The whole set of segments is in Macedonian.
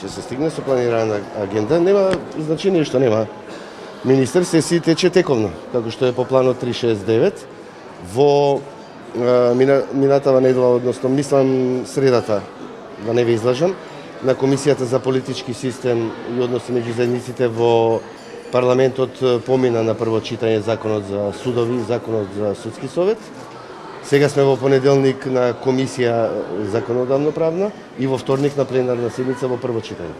Ќе се стигне со планирана агенда, нема значење што нема. Министер сесија тече тековно, како што е по планот 369. Во минатава недела, односно мислам средата, да не ве излажам, на Комисијата за политички систем и односи меѓу заедниците во парламентот помина на прво читање законот за судови и законот за судски совет. Сега сме во понеделник на Комисија законодавно правна и во вторник на пленарна седница во прво читање.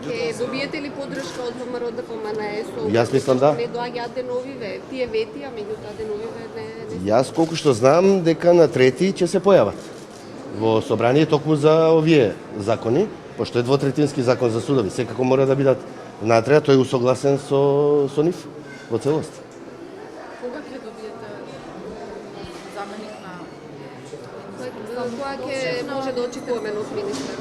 Ке добиете ли поддршка од ВМРО ДПМН? Јас мислам да. Не доаѓаат деновиве, тие ветија, меѓутоа деновиве не. Јас колку што знам дека на 3 ќе се појават во собрание токму за овие закони, пошто е двотретински закон за судови, секако мора да бидат внатре, тој е усогласен со нив во целост. Кога ќе добиете заменик на Кога ќе може да очекуваме нов министер?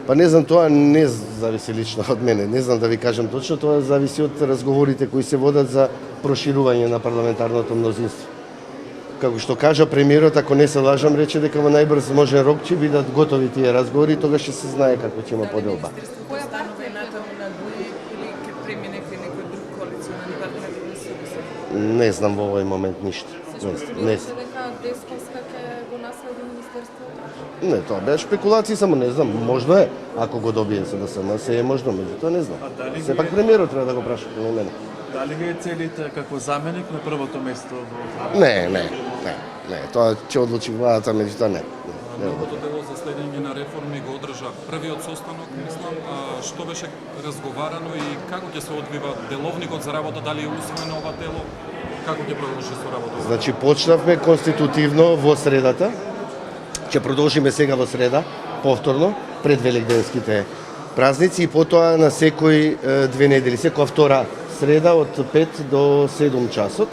Па не знам, тоа не зависи лично од мене, не знам да ви кажам точно, тоа зависи од разговорите кои се водат за проширување на парламентарното мнозинство. Како што кажа премиерот, ако не се лажам, рече дека во најбрз можен рок ќе бидат готови тие разговори, тогаш ќе се знае како ќе има поделба. Која партија на ДУИ или ќе премине кај некој друг коалиционен партнер? Не знам во овој момент ништо. Не знам. Дека Десковска ќе го наследи министерството? Не, тоа беа спекулации, само не знам, можно е, ако го добие СДСМ, се е можно, меѓутоа не знам. Сепак премиерот треба да го праша на мене. Дали ги целите како заменик на првото место во Не, тоа ќе одлучи владата, меѓутоа не. Новото дело за следење на реформи го одржа првиот состанок, мислам, што беше разговарано и како ќе се одвива деловникот за работа, дали е усвоено ова дело, како ќе продолжи со работа? Значи, почнавме конститутивно во средата, ќе продолжиме сега во среда, повторно, пред великденските празници и потоа на секој 2 недели, секоја втора среда од 5 до 7 часот.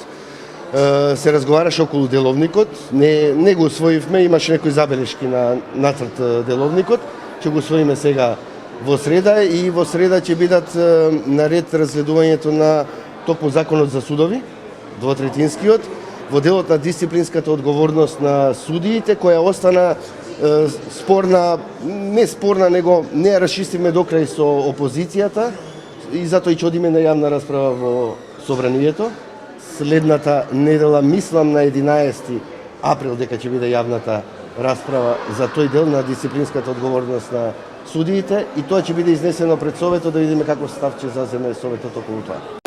Се разговараше околу деловникот, не го усвоивме, имаше некои забелешки на нацрт деловникот, ќе го усвоиме сега во среда и во среда ќе бидат наред разгледувањето на токму законот за судови, двотретинскиот, во делот на дисциплинската одговорност на судиите, која остана спорна, не спорна, него не ја расчистивме до крај со опозицијата и затоа и ќе одиме на јавна расправа во Собранието. Следната недела, мислам на 11 април, дека ќе биде јавната расправа за тој дел на дисциплинската одговорност на судиите и тоа ќе биде изнесено пред Советот да видиме каков став ќе заземе Советот околу тоа.